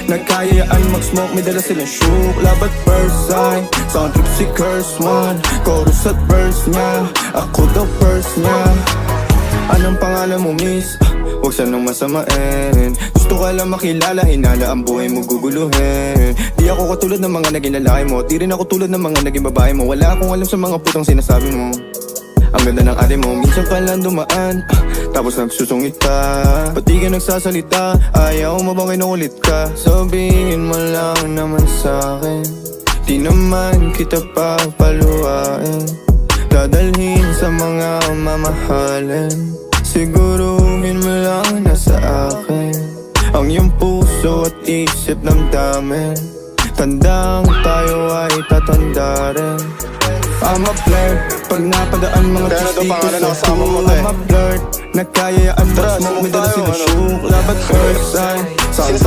Nagkayaan mag-smoke, may dala silang shook. Labat first sign, sound trip si Curse One. Chorus at verse niya, ako daw first niya. Anong pangalan mo miss? Huwag sanang masamain. Gusto ka lang makilala, hinala ang buhay mo guguluhin. Di ako katulad ng mga naging lalaki mo, di rin ako tulad ng mga naging babae mo. Wala akong alam sa mga putang sinasabi mo. Ang ganda ng ate mo, minsan ka lang dumaan, tapos nagsusungit ka. Ba't di ka nagsasalita? Ayaw mo bang kinukulit ka? Sabihin mo lang naman sa'kin, di naman kita papaluhain. Dadalhin sa mga mamahalin, siguruhin mo lang na sa akin ang iyong puso at isip damdamin. Tandang tayo ay tatanda rin. I'm a flirt, pag napadaan mga chicks dito sa school. I'm a flirt, nagkayaan mag-smoke, may dala silang shook. Labat first sign, sound